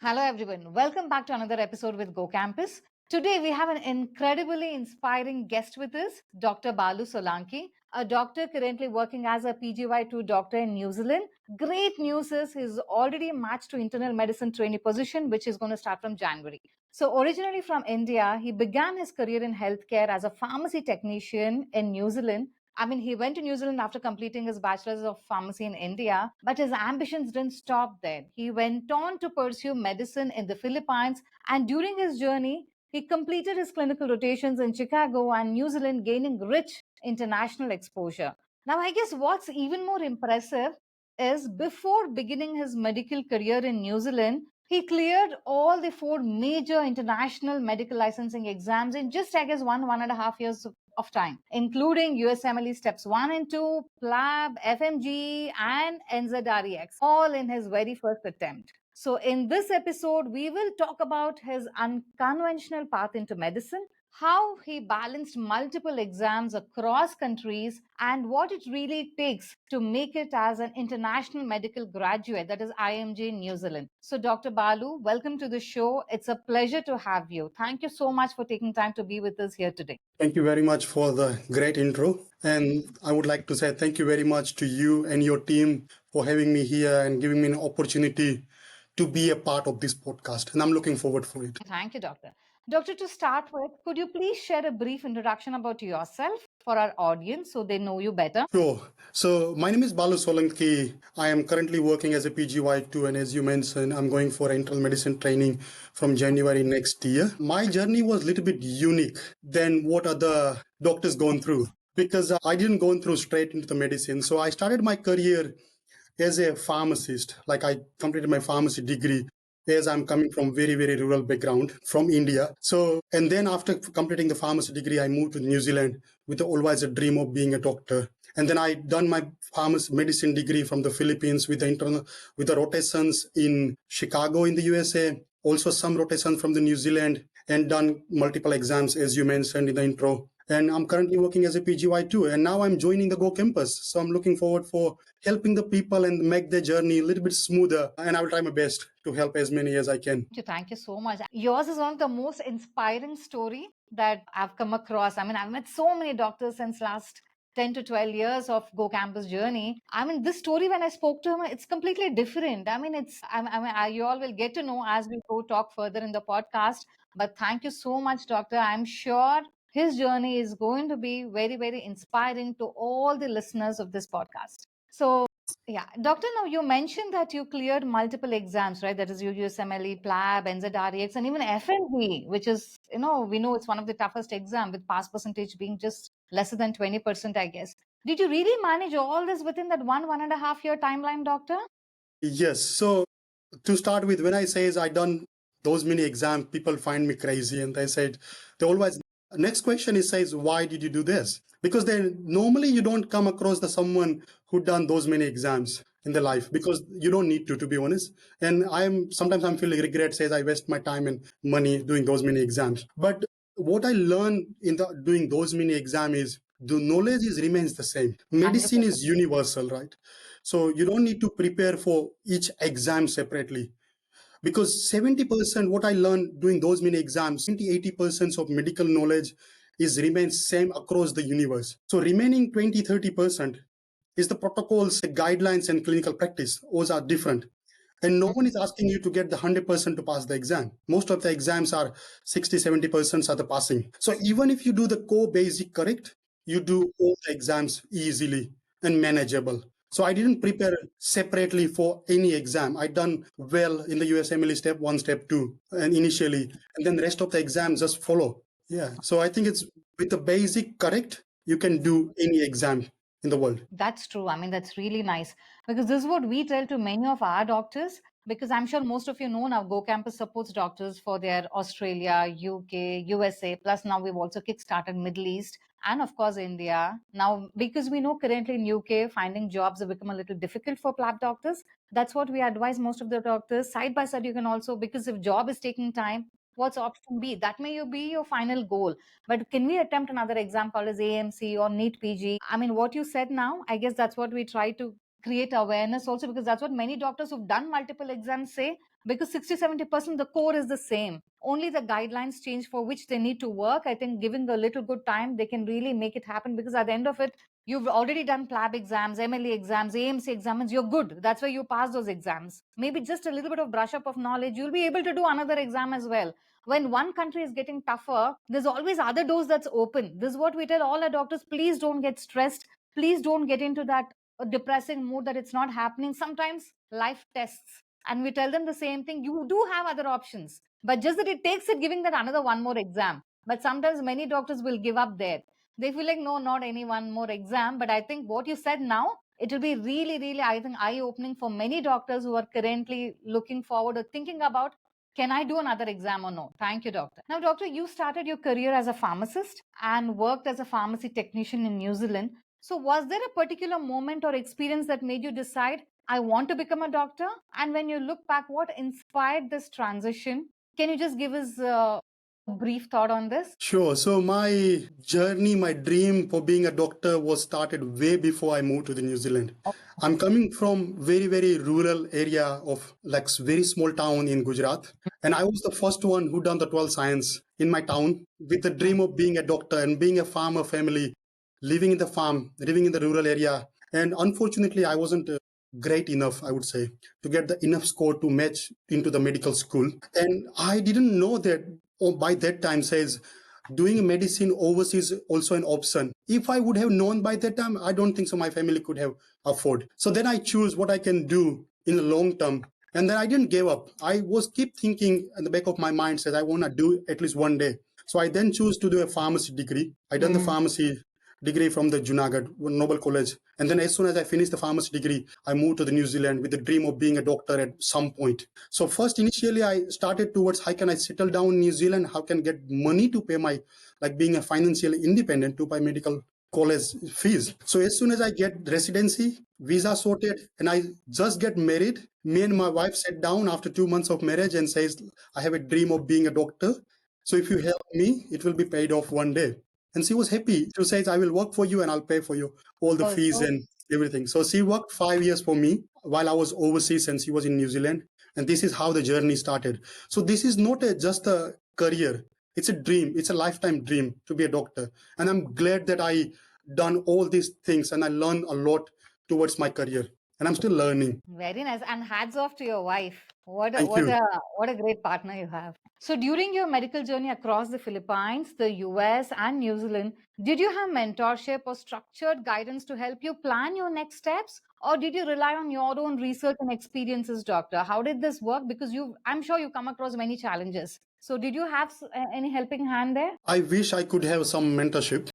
Hello, everyone. Welcome back to another episode with GooCampus. Today, we have an incredibly inspiring guest with us, Dr. Balu Solanki, a doctor currently working as a PGY2 doctor in New Zealand. Great news is he's already matched to internal medicine trainee position, which is going to start from January. So, originally from India, he began his career in healthcare as a pharmacy technician in New Zealand. He went to New Zealand after completing his bachelor's of pharmacy in India, but his ambitions didn't stop there. He went on to pursue medicine in the Philippines, and during his journey, he completed his clinical rotations in Chicago and New Zealand, gaining rich international exposure. Now, I guess what's even more impressive is before beginning his medical career in New Zealand, he cleared all the four major international medical licensing exams in just, I guess, 1.5 years of time, including USMLE Steps 1 and 2, PLAB, FMGE, and NZREX, all in his very first attempt. So, in this episode, we will talk about his unconventional path into medicine, how he balanced multiple exams across countries, and what it really takes to make it as an international medical graduate, that is IMG in New Zealand. So, Dr. Balu, welcome to the show. It's a pleasure to have you. Thank you so much for taking time to be with us here today. Thank you very much for the great intro. And I would like to say thank you very much to you and your team for having me here and giving me an opportunity to be a part of this podcast. And I'm looking forward for it. Thank you, Doctor. Doctor, to start with, could you please share a brief introduction about yourself for our audience so they know you better? Sure. So my name is Balu Solanki. I am currently working as a PGY2, and as you mentioned, I'm going for internal medicine training from January next year. My journey was a little bit unique than what other doctors gone through because I didn't go through straight into the medicine. So I started my career as a pharmacist. Like I completed my pharmacy degree as I'm coming from very, very rural background from India. So, and then after completing the pharmacy degree, I moved to New Zealand with always a dream of being a doctor. And then I done my pharmacy medicine degree from the Philippines with the rotations in Chicago in the USA, also some rotations from the New Zealand, and done multiple exams as you mentioned in the intro. And I'm currently working as a PGY2, and now I'm joining the GooCampus. So I'm looking forward for helping the people and make their journey a little bit smoother. And I will try my best to help as many as I can. Thank you so much. Yours is one of the most inspiring story that I've come across. I've met so many doctors since last 10 to 12 years of GooCampus journey. This story, when I spoke to him, it's completely different. You all will get to know as we go talk further in the podcast. But thank you so much, Doctor. I'm sure his journey is going to be very, very inspiring to all the listeners of this podcast. So, yeah, Doctor, now you mentioned that you cleared multiple exams, right? That is USMLE, PLAB, NZREX, and even FMGE, which is, we know it's one of the toughest exam with pass percentage being just lesser than 20%, I guess. Did you really manage all this within that 1.5 year timeline, Doctor? Yes. So to start with, when I say I done those many exams, people find me crazy, and they always next question is says, why did you do this? Because then normally you don't come across the someone who done those many exams in their life, because you don't need to be honest. And I'm feeling regret, says I waste my time and money doing those many exams. But what I learned in the doing those many exams is the knowledge remains the same. Medicine 100%. is universal, right? So you don't need to prepare for each exam separately, because 70% what I learned doing those many exams, 70-80% of medical knowledge is remains same across the universe. So remaining 20-30% is the protocols, the guidelines, and clinical practice. Those are different. And no one is asking you to get the 100% to pass the exam. Most of the exams are 60-70% are the passing. So even if you do the core basic correct, you do all the exams easily and manageable. So I didn't prepare separately for any exam. I done well in the USMLE step 1, step 2, and initially, and then the rest of the exams just follow. Yeah. So I think it's with the basic correct, you can do any exam in the world. That's true. That's really nice because this is what we tell to many of our doctors. Because I'm sure most of you know now, GooCampus supports doctors for their Australia, UK, USA. Plus, now we've also kickstarted Middle East and, of course, India. Now, because we know currently in UK, finding jobs have become a little difficult for PLAB doctors. That's what we advise most of the doctors. Side by side, you can also, because if job is taking time, what's option B? That may be your final goal. But can we attempt another exam called as AMC or NEET PG? What you said now, I guess that's what we try to create awareness also, because that's what many doctors who've done multiple exams say, because 60-70% the core is the same, only the guidelines change for which they need to work. I think giving a little good time, they can really make it happen, because at the end of it, you've already done PLAB exams, MLE exams, AMC exams, you're good. That's why you pass those exams. Maybe just a little bit of brush up of knowledge, you'll be able to do another exam as well. When one country is getting tougher, there's always other doors that's open. This is what we tell all our doctors: please don't get stressed, please don't get into that depressing mood that it's not happening. Sometimes life tests, and we tell them the same thing: you do have other options, but just that it takes it giving that another one more exam. But sometimes many doctors will give up there. They feel like, no, not any one more exam. But I think what you said now, it will be really, really, I think, eye opening for many doctors who are currently looking forward or thinking about, can I do another exam or no? Thank you, doctor. Now, doctor, you started your career as a pharmacist and worked as a pharmacy technician in New Zealand. So, was there a particular moment or experience that made you decide, I want to become a doctor? And when you look back, what inspired this transition? Can you just give us a brief thought on this? Sure. So my journey, my dream for being a doctor was started way before I moved to the New Zealand. I'm coming from very rural area of like very small town in Gujarat. And I was the first one who done the 12th science in my town with the dream of being a doctor and being a farmer family, living in the farm, living in the rural area. And unfortunately, I wasn't great enough, I would say, to get the enough score to match into the medical school. And I didn't know that by that time says doing medicine overseas also an option. If I would have known by that time, I don't think so my family could have afford. So then I choose what I can do in the long term. And then I didn't give up. I was keep thinking in the back of my mind says I want to do at least one day. So I then choose to do a pharmacy degree. I done the pharmacy degree from the Junagadh Noble College. And then as soon as I finished the pharmacy degree, I moved to the New Zealand with the dream of being a doctor at some point. So first, initially, I started towards how can I settle down in New Zealand? How can I get money to pay my, like being a financially independent to pay medical college fees. So as soon as I get residency, visa sorted, and I just get married, me and my wife sat down after 2 months of marriage and says, I have a dream of being a doctor. So if you help me, it will be paid off one day. And she was happy. She says, I will work for you and I'll pay for you all the fees and everything. So she worked 5 years for me while I was overseas and she was in New Zealand. And this is how the journey started. So this is not just a career. It's a dream. It's a lifetime dream to be a doctor. And I'm glad that I done all these things and I learned a lot towards my career. And I'm still learning. Very nice. And hats off to your wife. What a Thank you. what a great partner you have. So during your medical journey across the Philippines, the US and New Zealand, did you have mentorship or structured guidance to help you plan your next steps? Or did you rely on your own research and experiences, doctor? How did this work? Because I'm sure you come across many challenges. So did you have any helping hand there? I wish I could have some mentorship,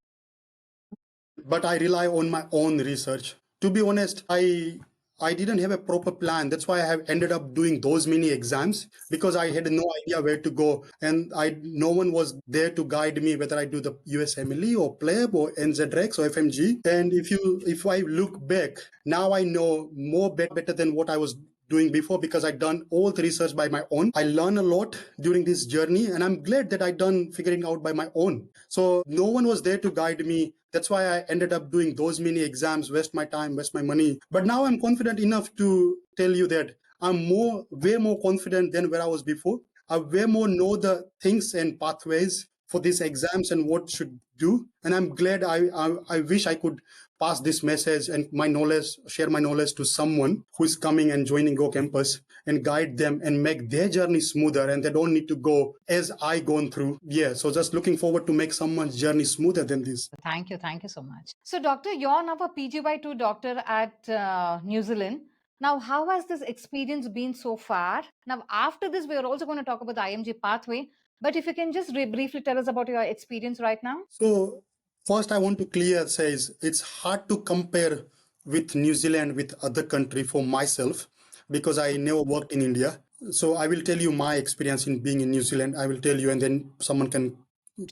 but I rely on my own research. To be honest, I didn't have a proper plan. That's why I have ended up doing those many exams because I had no idea where to go, and no one was there to guide me whether I do the USMLE or PLAB or NZREX or FMG. And if I look back now, I know more better than what I was doing before because I done all the research by my own. I learned a lot during this journey and I'm glad that I done figuring out by my own. So no one was there to guide me. That's why I ended up doing those many exams, waste my time, waste my money. But now I'm confident enough to tell you that I'm way more confident than where I was before. I way more know the things and pathways for these exams and what should do. And I'm glad I wish I could pass this message and my knowledge, share my knowledge to someone who is coming and joining GooCampus and guide them and make their journey smoother and they don't need to go as I gone through. Yeah, so just looking forward to make someone's journey smoother than this. Thank you so much. So doctor, you're now a PGY2 doctor at New Zealand. Now, how has this experience been so far? Now, after this, we are also going to talk about the IMG pathway. But if you can just briefly tell us about your experience right now. So first I want to clear says it's hard to compare with New Zealand with other country for myself because I never worked in India. So I will tell you my experience in being in New Zealand. I will tell you and then someone can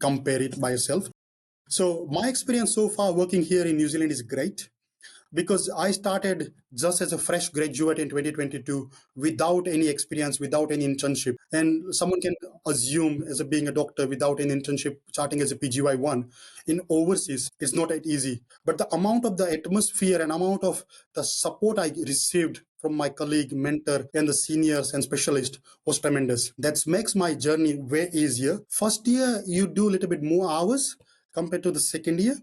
compare it by yourself. So my experience so far working here in New Zealand is great. because I started just as a fresh graduate in 2022 without any experience, without any internship. And someone can assume as a being a doctor without an internship, starting as a PGY1 in overseas, it's not that easy. But the amount of the atmosphere and amount of the support I received from my colleague, mentor, and the seniors and specialists was tremendous. That makes my journey way easier. First year, you do a little bit more hours compared to the second year,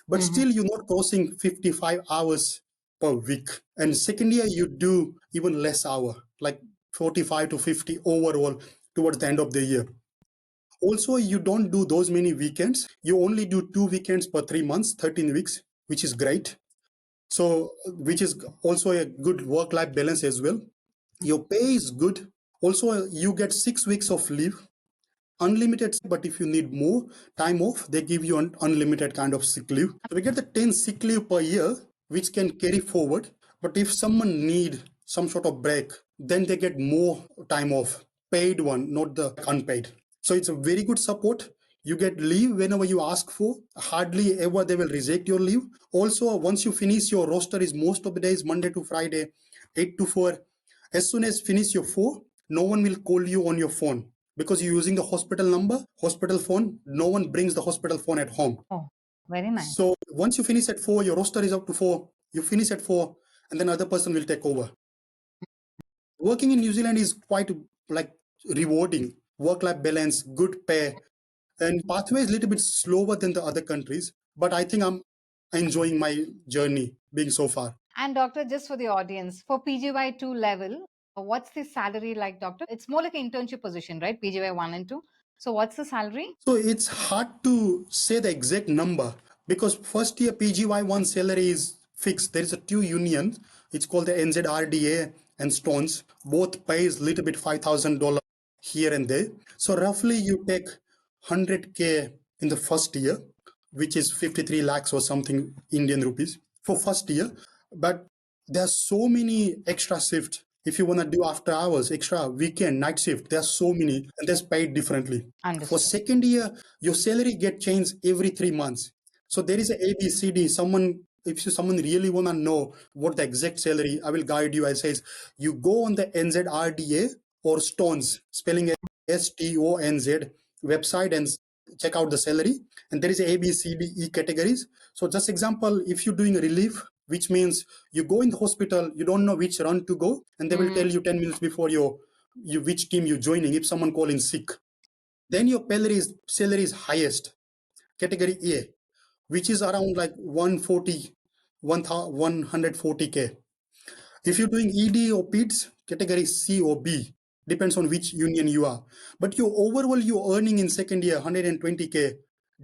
but still you're not crossing 55 hours per week. And second year, you do even less hour, like 45 to 50 overall towards the end of the year. Also, you don't do those many weekends. You only do 2 weekends per 3 months, 13 weeks, which is great. So, which is also a good work-life balance as well. Your pay is good. Also, you get 6 weeks of leave, unlimited, but if you need more time off, they give you an unlimited kind of sick leave. So we get the 10 sick leave per year, which can carry forward. But if someone need some sort of break, then they get more time off, paid one, not the unpaid. So it's a very good support. You get leave whenever you ask for. Hardly ever they will reject your leave. Also, once you finish your roster is most of the days Monday to Friday, 8 to 4. As soon as finish your 4, no one will call you on your phone because you're using the hospital number, hospital phone. No one brings the hospital phone at home. Oh, very nice. So once you finish at 4, your roster is up to 4. You finish at 4, and then other person will take over. Working in New Zealand is quite like rewarding. Work-life balance, good pay, and pathway is a little bit slower than the other countries. But I think I'm enjoying my journey being so far. And doctor, just for the audience, for PGY2 level, what's the salary like, doctor? It's more like an internship position, right? PGY1 and 2. So what's the salary? So it's hard to say the exact number because first year PGY1 salary is fixed. There is a two unions. It's called the NZRDA and Stones. Both pays little bit $5,000 here and there. So roughly you take 100K in the first year, which is 53 lakhs or something Indian rupees for first year. But there's so many extra shifts. If you want to do after hours, extra weekend, night shift, there's so many and that's paid differently. For Understood. second year, your salary get changed every 3 months. So there is a ABCD. Someone really want to know what the exact salary, I will guide you. I says you go on the NZRDA or Stones, spelling STONZ website and check out the salary. And there is a B, C, D, E categories. So just example, if you're doing relief, which means you go in the hospital, you don't know which run to go, and they will tell you 10 minutes before you which team you're joining. If someone call in sick, then your salary is highest, category A, which is around like 140K. If you're doing ED or PEDS, category C or B, depends on which union you are. But your earning in second year 120K,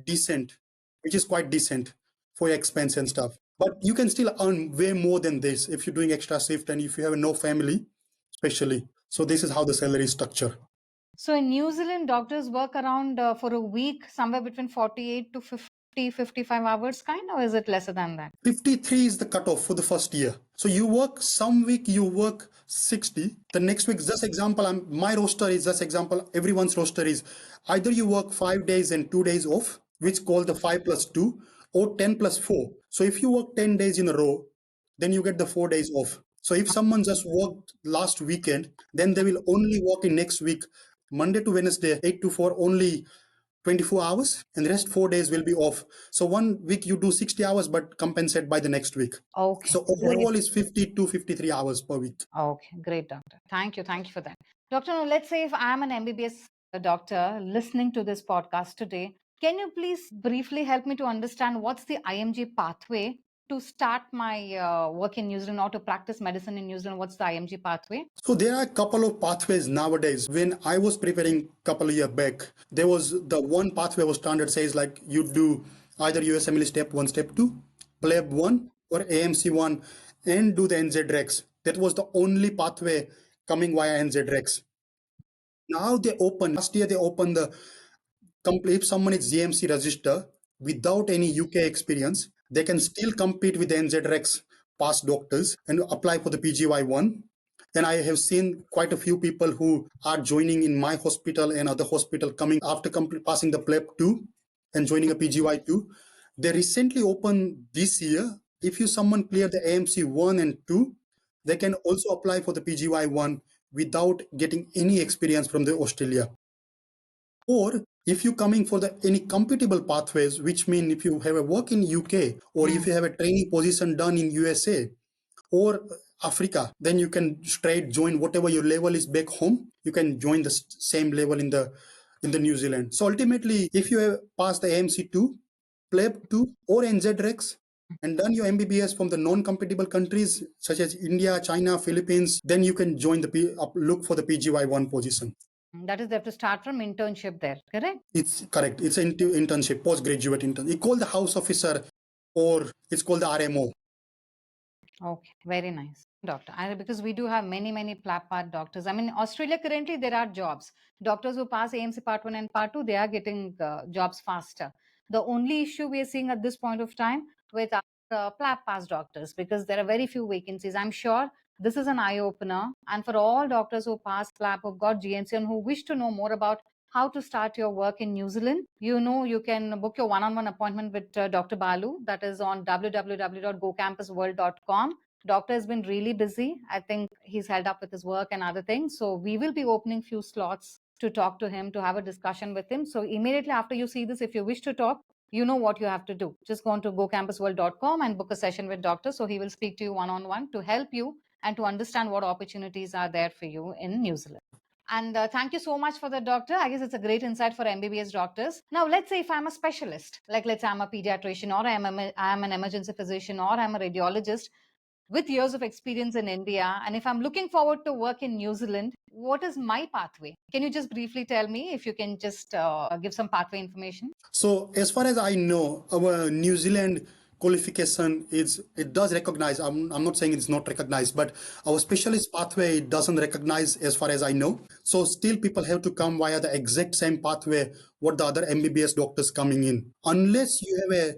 decent, which is quite decent for your expense and stuff. But you can still earn way more than this if you're doing extra shift and if you have no family, especially. So this is how the salary is structured. So in New Zealand, doctors work around for a week, somewhere between 48 to 50, 55 hours kind, or is it lesser than that? 53 is the cutoff for the first year. So you work some week, you work 60. The next week, just example, my roster is just example. Everyone's roster is either you work 5 days and 2 days off, which called the 5+2, or 10+4. So if you work 10 days in a row, then you get the 4 days off. So if someone just worked last weekend, then they will only work in next week, Monday to Wednesday, 8 to 4, only 24 hours, and the rest 4 days will be off. So 1 week you do 60 hours, but compensate by the next week. Okay. So overall is 50 to 53 hours per week. Okay, great, doctor. Thank you. Thank you for that. Doctor, now let's say if I'm an MBBS doctor listening to this podcast today, can you please briefly help me to understand what's the IMG pathway to start my work in New Zealand or to practice medicine in New Zealand? What's the IMG pathway? So there are a couple of pathways nowadays. When I was preparing a couple of years back, there was the one pathway was standard says like you do either USMLE step 1, step 2, PLAB 1 or AMC 1 and do the NZREX. That was the only pathway coming via NZREX. Now last year they opened the if someone is GMC register without any UK experience, they can still compete with the NZREX past doctors and apply for the PGY1. And I have seen quite a few people who are joining in my hospital and other hospital coming after passing the PLAB 2 and joining a PGY2. They recently opened this year if you someone clear the AMC 1 and 2, they can also apply for the PGY1 without getting any experience from the Australia. Or if you coming for the any compatible pathways, which mean if you have a work in UK or if you have a training position done in USA or Africa, then you can straight join whatever your level is back home. You can join the same level in the New Zealand. So ultimately, if you have passed the AMC2, PLAB2 or NZREX and done your MBBS from the non-compatible countries such as India, China, Philippines, then you can join look for the PGY1 position. That is, they have to start from internship there, correct? It's correct. It's an internship, postgraduate intern. It's called the house officer or it's called the RMO. Okay, very nice, doctor. And because we do have many PLAB part doctors. I mean, Australia currently there are jobs. Doctors who pass AMC Part 1 and Part 2, they are getting jobs faster. The only issue we are seeing at this point of time with our PLAB pass doctors, because there are very few vacancies. I'm sure this is an eye opener, and for all doctors who pass PLAB, who've got GMC, and who wish to know more about how to start your work in New Zealand, you know, you can book your one-on-one appointment with Dr. Balu. That is on www.GooCampusWorld.com. Doctor has been really busy. I think he's held up with his work and other things. So we will be opening few slots to talk to him, to have a discussion with him. So immediately after you see this, if you wish to talk, you know what you have to do. Just go on to GooCampusWorld.com and book a session with doctor. So he will speak to you one-on-one to help you and to understand what opportunities are there for you in New Zealand. And thank you so much for the doctor. I guess it's a great insight for MBBS doctors. Now, let's say if I'm a specialist, like let's say I'm a pediatrician or I'm an emergency physician or I'm a radiologist with years of experience in India, and if I'm looking forward to work in New Zealand, what is my pathway? Can you just briefly tell me if you can just give some pathway information? So as far as I know, our New Zealand qualification it does recognize. I'm not saying it's not recognized, but our specialist pathway it doesn't recognize as far as I know. So still people have to come via the exact same pathway what the other MBBS doctors coming in. Unless you have a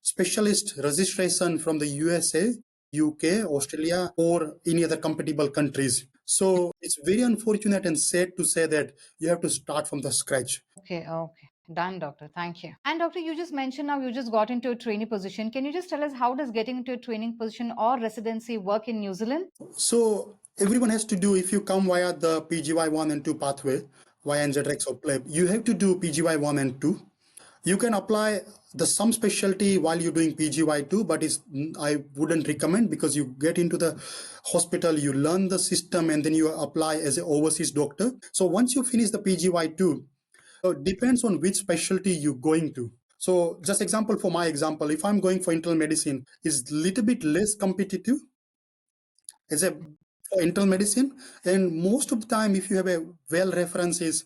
specialist registration from the USA, UK, Australia, or any other compatible countries. So it's very unfortunate and sad to say that you have to start from the scratch. Okay, okay. Done, doctor. Thank you. And doctor, you just mentioned now you just got into a trainee position. Can you just tell us how does getting into a training position or residency work in New Zealand? So everyone has to do, if you come via the PGY1 and 2 pathway, via NZREX or PLAB, you have to do PGY1 and 2. You can apply the some specialty while you're doing PGY2, but I wouldn't recommend because you get into the hospital, you learn the system, and then you apply as an overseas doctor. So once you finish the PGY2, depends on which specialty you're going to. So just example for my example, if I'm going for internal medicine, is little bit less competitive as a for internal medicine, and most of the time if you have a well references,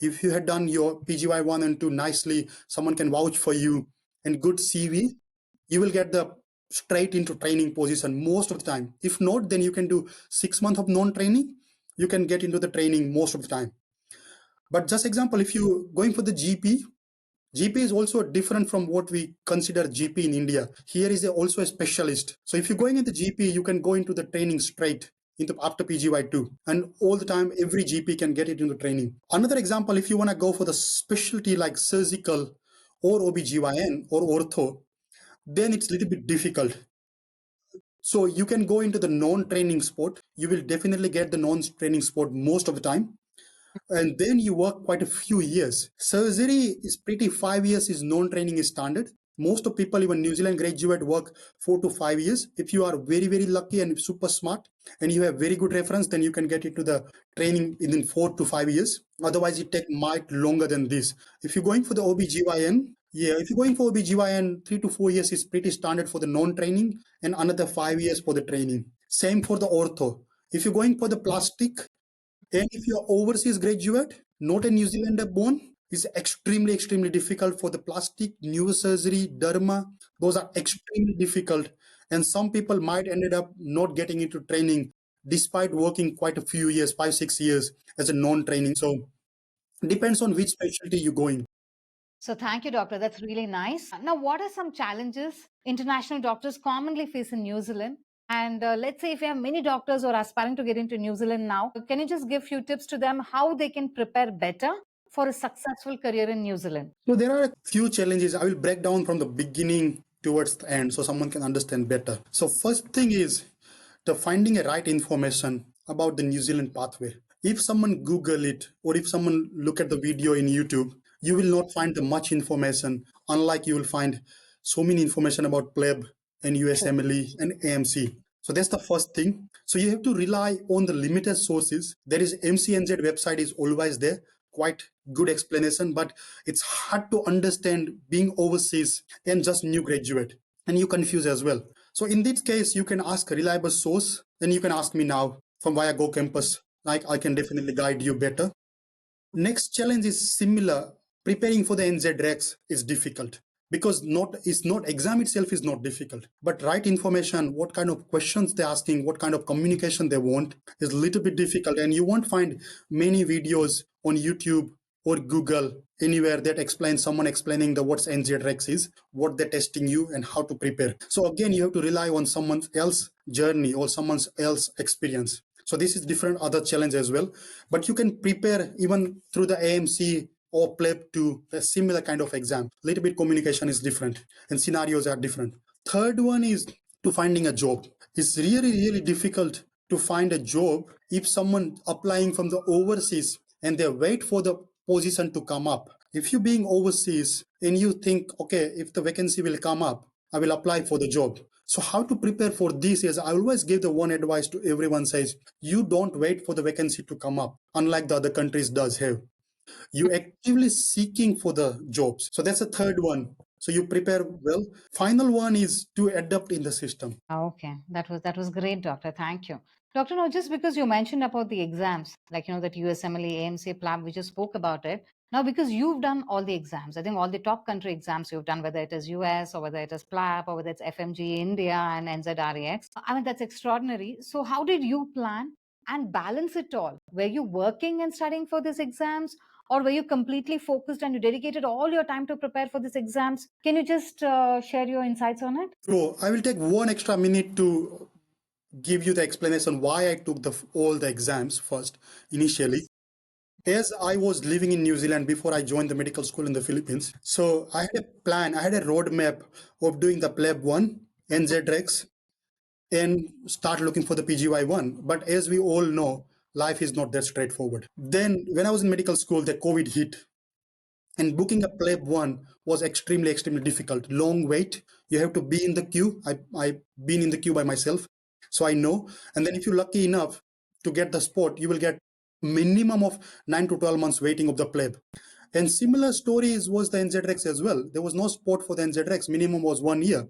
if you had done your PGY1 and 2 nicely, someone can vouch for you and good CV, you will get the straight into training position most of the time. If not, then you can do 6 months of non-training, you can get into the training most of the time. But just example, if you going for the GP is also different from what we consider GP in India. Here is also a specialist. So if you're going in the GP, you can go into the training straight into after PGY2, and all the time every GP can get it into training. Another example, if you want to go for the specialty like surgical or OBGYN or ortho, then it's a little bit difficult. So you can go into the non-training sport. You will definitely get the non-training sport most of the time, and then you work quite a few years. Surgery is pretty 5 years is non-training is standard. Most of people, even New Zealand graduate, work 4 to 5 years. If you are very lucky and super smart and you have very good reference, then you can get into the training within 4 to 5 years. Otherwise, it take much longer than this. If you're going for the OBGYN, yeah, if you're going for OBGYN, 3 to 4 years is pretty standard for the non-training and another 5 years for the training. Same for the ortho. If you're going for the plastic, and if you're overseas graduate, not a New Zealander born, is extremely difficult for the plastic, neurosurgery, derma. Those are extremely difficult. And some people might ended up not getting into training despite working quite a few years, 5, 6 years as a non-training. So depends on which specialty you're going. So thank you, doctor. That's really nice. Now, what are some challenges international doctors commonly face in New Zealand? And let's say if you have many doctors who are aspiring to get into New Zealand now, can you just give few tips to them how they can prepare better for a successful career in New Zealand? So there are a few challenges. I will break down from the beginning towards the end so someone can understand better. So first thing is the finding a right information about the New Zealand pathway. If someone Google it or if someone look at the video in YouTube, you will not find the much information, unlike you will find so many information about PLAB and USMLE and AMC. So that's the first thing. So you have to rely on the limited sources. There is MCNZ website is always there, quite good explanation, but it's hard to understand being overseas and just new graduate, and you confuse as well. So in this case, you can ask a reliable source, and you can ask me now from via GooCampus. Like I can definitely guide you better. Next challenge is similar. Preparing for the NZREX is difficult because not exam itself is not difficult, but right information, what kind of questions they're asking, what kind of communication they want is a little bit difficult, and you won't find many videos on YouTube or Google anywhere that explains someone explaining the what's NZREX is, what they're testing you, and how to prepare. So again, you have to rely on someone else's journey or someone else's experience. So this is different other challenge as well, but you can prepare even through the AMC or PLAB to a similar kind of exam. Little bit communication is different and scenarios are different. Third one is to finding a job. It's really difficult to find a job if someone applying from the overseas and they wait for the position to come up. If you're being overseas and you think, okay, if the vacancy will come up, I will apply for the job. So how to prepare for this is I always give the one advice to everyone says, you don't wait for the vacancy to come up, unlike the other countries does have. You actively seeking for the jobs. So that's the third one. So you prepare well. Final one is to adapt in the system. Okay, that was great, doctor. Thank you. Doctor, now just because you mentioned about the exams, like that USMLE, AMC, PLAB, we just spoke about it. Now, because you've done all the exams, I think all the top country exams you've done, whether it is US or whether it is PLAB or whether it's FMGE India and NZREX, I mean, that's extraordinary. So, how did you plan and balance it all? Were you working and studying for these exams, or were you completely focused and you dedicated all your time to prepare for these exams? Can you just share your insights on it? So I will take one extra minute to give you the explanation why I took all the exams first initially. As I was living in New Zealand before I joined the medical school in the Philippines, so I had a plan, I had a roadmap of doing the PLAB 1, NZREX, and start looking for the PGY1. But as we all know, life is not that straightforward. Then when I was in medical school, the COVID hit, and booking a PLAB 1 was extremely difficult. Long wait, you have to be in the queue. I've been in the queue by myself, so I know. And then if you're lucky enough to get the spot, you will get minimum of 9 to 12 months waiting of the PLAB. And similar stories was the NZREX as well. There was no spot for the NZREX, minimum was 1 year.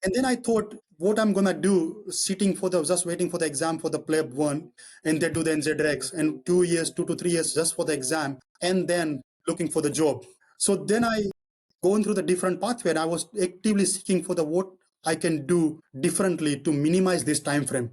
And then I thought, what I'm gonna do, just waiting for the exam for the PLAB 1, and then do the NZREX, and 2 years, 2 to 3 years just for the exam, and then looking for the job. So then I going through the different pathway, and I was actively seeking for the what I can do differently to minimize this time frame.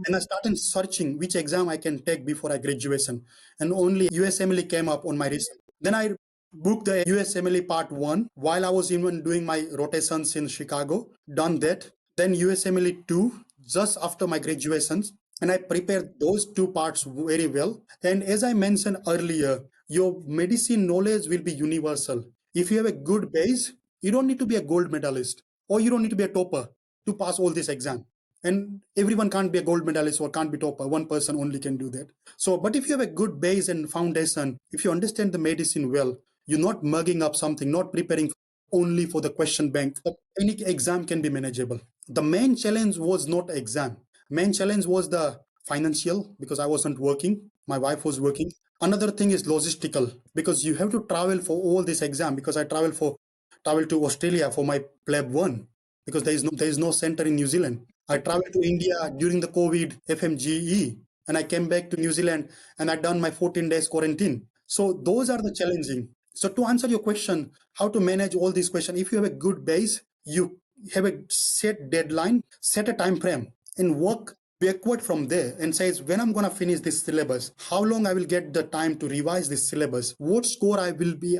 And I started searching which exam I can take before I graduation, and only USMLE came up on my list. Then I booked the USMLE part 1 while I was even doing my rotations in Chicago, done that. Then USMLE 2 just after my graduations, and I prepared those two parts very well. And as I mentioned earlier, your medicine knowledge will be universal. If you have a good base, you don't need to be a gold medalist or you don't need to be a topper to pass all this exam. And everyone can't be a gold medalist or can't be topper. One person only can do that. So, but if you have a good base and foundation, if you understand the medicine well, you're not mugging up something, not preparing only for the question bank. Any exam can be manageable. The main challenge was not exam. Main challenge was the financial, because I wasn't working. My wife was working. Another thing is logistical, because you have to travel for all this exam, because I travel to Australia for my PLAB 1, because there is no center in New Zealand. I traveled to India during the COVID FMGE, and I came back to New Zealand and I done my 14 days quarantine. So those are the challenging. So to answer your question, how to manage all these questions, if you have a good base, you have a set deadline, set a time frame, and work backward from there and says, when I'm going to finish this syllabus, how long I will get the time to revise this syllabus, what score I will be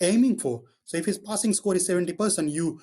aiming for. So if his passing score is 70%, you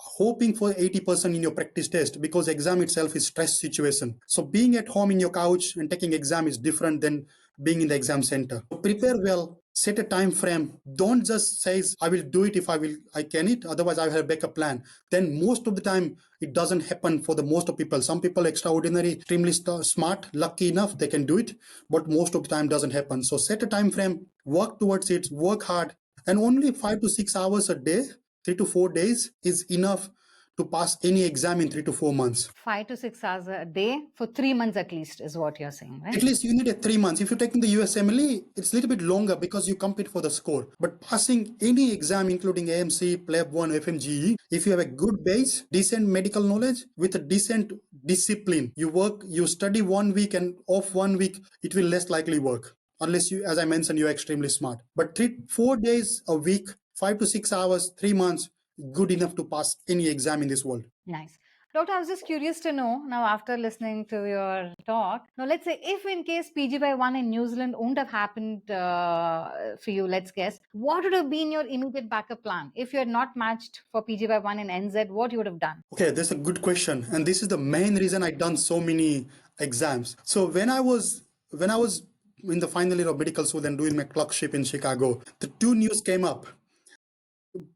hoping for 80% in your practice test, because exam itself is stress situation. So being at home in your couch and taking exam is different than being in the exam center. So prepare well, set a time frame. Don't just say I will do it if I can it, otherwise I have a backup plan. Then most of the time it doesn't happen for the most of people. Some people extraordinary, extremely smart, lucky enough they can do it, but most of the time doesn't happen. So set a time frame, work towards it, work hard, and only 5 to 6 hours a day, 3 to 4 days is enough to pass any exam in 3 to 4 months. 5 to 6 hours a day for 3 months at least is what you're saying, right? At least you need a 3 months. If you're taking the USMLE, it's a little bit longer because you compete for the score. But passing any exam, including AMC, PLAB1, FMGE, if you have a good base, decent medical knowledge with a decent discipline, you work, you study 1 week and off 1 week, it will less likely work. Unless you, as I mentioned, you're extremely smart. But 4 days a week, 5 to 6 hours, 3 months, good enough to pass any exam in this world. Nice. Doctor, I was just curious to know now after listening to your talk. Now, let's say if in case PGY1 in New Zealand wouldn't have happened for you, let's guess, what would have been your immediate backup plan? If you had not matched for PGY1 in NZ, what you would have done? Okay, that's a good question. And this is the main reason I done so many exams. So when I was in the final year of medical school and doing my clerkship in Chicago, the two news came up.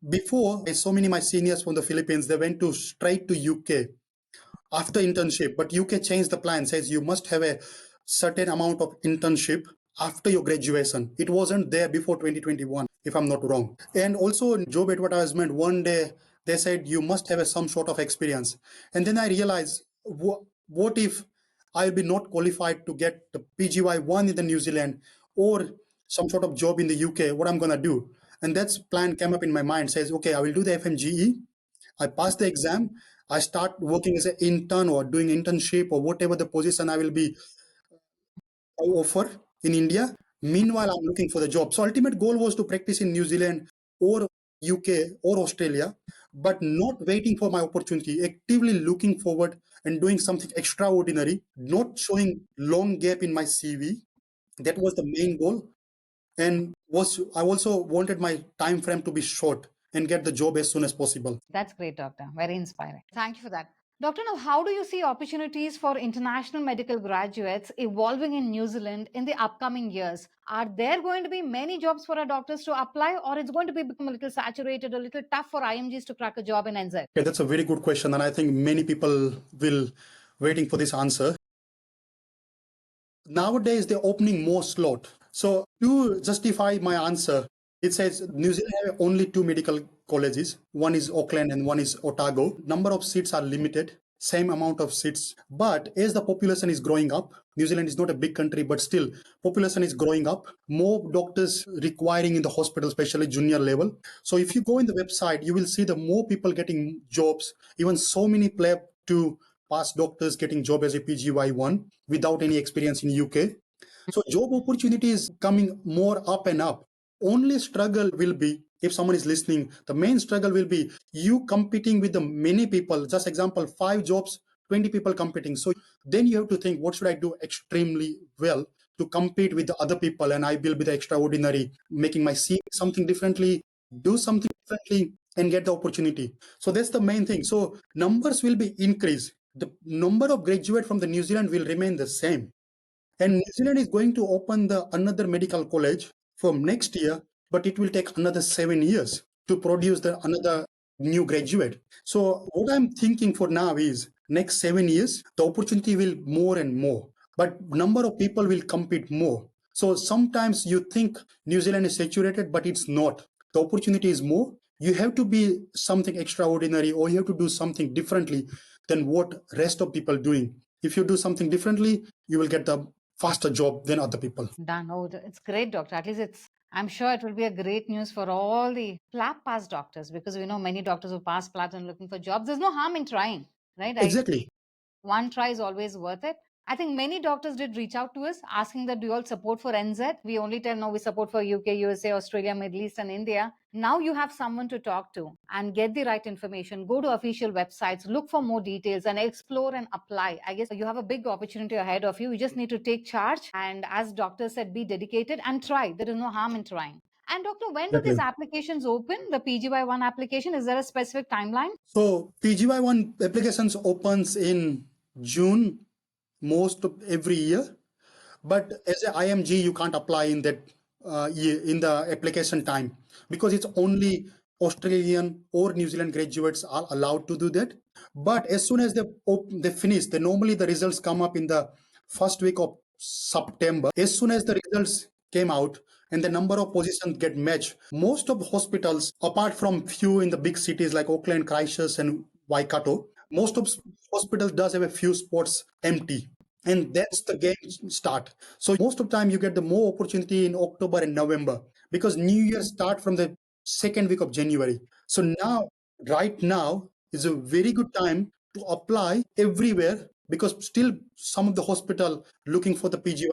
Before, so many of my seniors from the Philippines, they went to straight to UK after internship, but UK changed the plan, says you must have a certain amount of internship after your graduation. It wasn't there before 2021, if I'm not wrong. And also in job advertisement, one day they said you must have some sort of experience. And then I realized, what if I'll be not qualified to get the PGY1 in the New Zealand or some sort of job in the UK, what I'm gonna do? And that's plan came up in my mind, says, okay, I will do the FMGE. I pass the exam. I start working as an intern or doing internship or whatever the position I will be offer in India. Meanwhile, I'm looking for the job. So ultimate goal was to practice in New Zealand or UK or Australia, but not waiting for my opportunity, actively looking forward and doing something extraordinary, not showing long gap in my CV. That was the main goal. And I also wanted my time frame to be short and get the job as soon as possible. That's great, Doctor. Very inspiring. Thank you for that. Doctor, now how do you see opportunities for international medical graduates evolving in New Zealand in the upcoming years? Are there going to be many jobs for our doctors to apply, or it's going to become a little saturated, a little tough for IMGs to crack a job in NZ? Okay, that's a very good question, and I think many people will waiting for this answer. Nowadays, they're opening more slot. So to justify my answer, it says New Zealand have only 2 medical colleges. One is Auckland and one is Otago. Number of seats are limited, same amount of seats. But as the population is growing up, New Zealand is not a big country, but still population is growing up. More doctors requiring in the hospital, especially junior level. So if you go in the website, you will see the more people getting jobs, even so many PLAB to past doctors getting job as a PGY1 without any experience in UK. So job opportunities coming more up and up. Only struggle will be, if someone is listening, the main struggle will be you competing with the many people. Just example, 5 jobs, 20 people competing. So then you have to think, what should I do extremely well to compete with the other people? And I will be the extraordinary, making my CV something differently, do something differently, and get the opportunity. So that's the main thing. So numbers will be increased. The number of graduates from the New Zealand will remain the same. And New Zealand is going to open another medical college from next year, but it will take another 7 years to produce another new graduate. So what I'm thinking for now is next 7 years, the opportunity will more and more, but number of people will compete more. So sometimes you think New Zealand is saturated, but it's not. The opportunity is more. You have to be something extraordinary, or you have to do something differently than what rest of people doing. If you do something differently, you will get the faster job than other people. Done. Oh, it's great, Doctor. At least I'm sure it will be a great news for all the PLAB pass doctors, because we know many doctors who pass PLAB and looking for jobs. There's no harm in trying, right? Exactly. One try is always worth it. I think many doctors did reach out to us asking that do you all support for NZ? We only tell no, we support for UK, USA, Australia, Middle East, and India. Now you have someone to talk to and get the right information. Go to official websites, look for more details, and explore and apply. I guess you have a big opportunity ahead of you. You just need to take charge. And as doctor said, be dedicated and try. There is no harm in trying. And doctor, when do these applications open? The PGY1 application, is there a specific timeline? So PGY1 applications opens in June most of every year, but as an IMG you can't apply in that in the application time, because it's only Australian or New Zealand graduates are allowed to do that. But as soon as they finish, they normally the results come up in the first week of September. As soon as the results came out and the number of positions get matched, most of the hospitals, apart from few in the big cities like Auckland, Christchurch, and Waikato, most of hospitals does have a few spots empty, and that's the game start. So most of the time you get the more opportunity in October and November, because New Year start from the second week of January. So now, right now is a very good time to apply everywhere, because still some of the hospital looking for the PG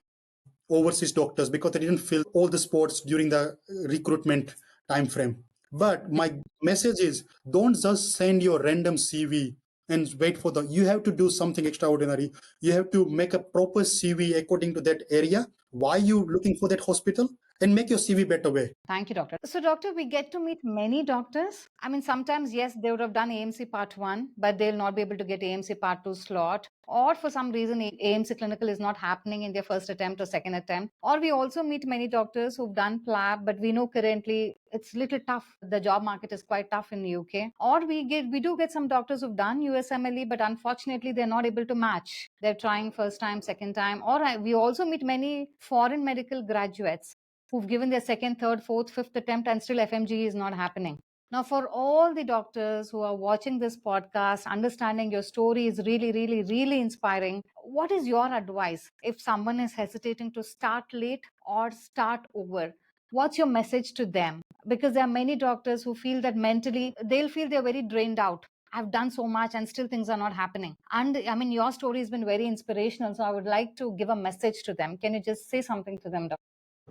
overseas doctors because they didn't fill all the spots during the recruitment time frame. But my message is, don't just send your random CV and wait for the, you have to do something extraordinary. You have to make a proper CV according to that area, why you looking for that hospital, and make your CV better way. Thank you, doctor. So, doctor, we get to meet many doctors. I mean, sometimes, yes, they would have done AMC part 1, but they'll not be able to get AMC part 2 slot. Or for some reason, AMC clinical is not happening in their first attempt or second attempt. Or we also meet many doctors who've done PLAB, but we know currently it's little tough. The job market is quite tough in the UK. Or we do get some doctors who've done USMLE, but unfortunately, they're not able to match. They're trying first time, second time. Or we also meet many foreign medical graduates who've given their second, third, fourth, fifth attempt, and still FMGE is not happening. Now, for all the doctors who are watching this podcast, understanding your story is really, really, really inspiring. What is your advice if someone is hesitating to start late or start over? What's your message to them? Because there are many doctors who feel that mentally they'll feel they're very drained out. I've done so much and still things are not happening. And I mean, your story has been very inspirational. So I would like to give a message to them. Can you just say something to them, doctor?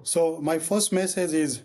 So my first message is,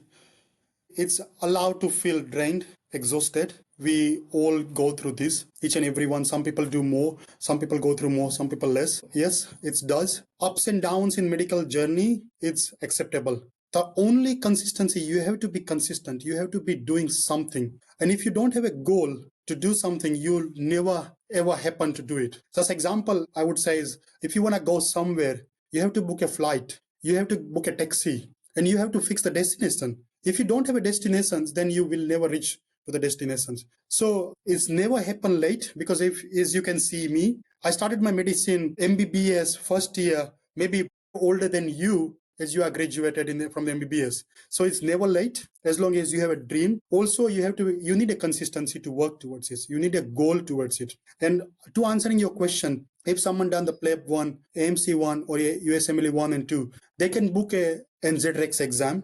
it's allowed to feel drained, exhausted. We all go through this, each and every one. Some people do more, some people go through more, some people less. Yes, it does. Ups and downs in medical journey, it's acceptable. The only consistency, you have to be consistent. You have to be doing something. And if you don't have a goal to do something, you'll never ever happen to do it. Just example, I would say is, if you want to go somewhere, you have to book a flight, you have to book a taxi, and you have to fix the destination. If you don't have a destination, then you will never reach to the destinations. So it's never happen late, because if, as you can see me, I started my medicine MBBS first year, maybe older than you, as you are graduated from the MBBS. So it's never late as long as you have a dream. Also, you need a consistency to work towards it. You need a goal towards it. And to answering your question, if someone done the PLAB 1, AMC 1, or USMLE 1 and 2, they can book a NZREX exam.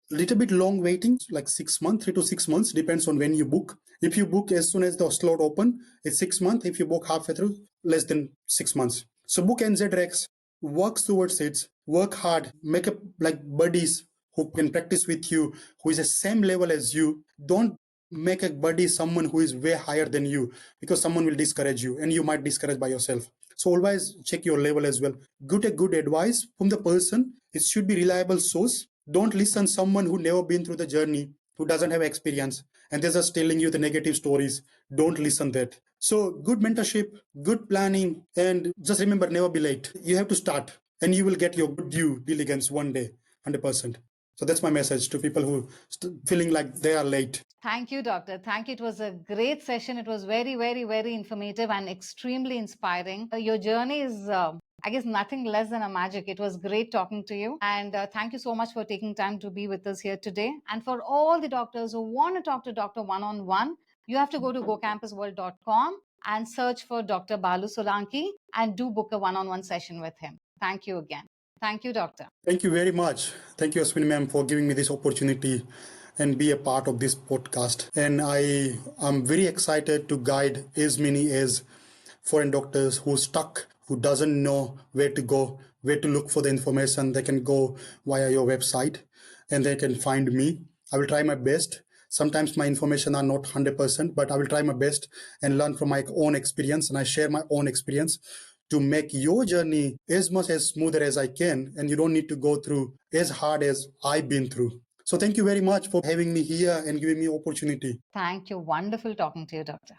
Little bit long waiting, like 6 months, 3 to 6 months, depends on when you book. If you book as soon as the slot open, it's 6 months. If you book halfway through, less than 6 months. So book NZREX, work towards it, work hard, make up like buddies who can practice with you, who is the same level as you. Don't make a buddy someone who is way higher than you, because someone will discourage you and you might discourage by yourself. So always check your level as well. Get a good advice from the person. It should be reliable source. Don't listen someone who never been through the journey, who doesn't have experience, and they're just telling you the negative stories. Don't listen that. So good mentorship, good planning, and just remember, never be late. You have to start, and you will get your due diligence one day, 100%. So that's my message to people who feeling like they are late. Thank you, doctor. Thank you. It was a great session. It was very, very, very informative and extremely inspiring. Your journey is, I guess, nothing less than a magic. It was great talking to you. And thank you so much for taking time to be with us here today. And for all the doctors who want to talk to doctor one-on-one, you have to go to GooCampusWorld.com and search for Dr. Balu Solanki and do book a one-on-one session with him. Thank you again. Thank you, doctor. Thank you very much. Thank you, Aswini ma'am, for giving me this opportunity and be a part of this podcast. And I am very excited to guide as many as foreign doctors who stuck, who doesn't know where to go, where to look for the information. They can go via your website and they can find me. I will try my best. Sometimes my information are not 100%, but I will try my best and learn from my own experience. And I share my own experience to make your journey as much as smoother as I can. And you don't need to go through as hard as I've been through. So thank you very much for having me here and giving me opportunity. Thank you. Wonderful talking to you, doctor.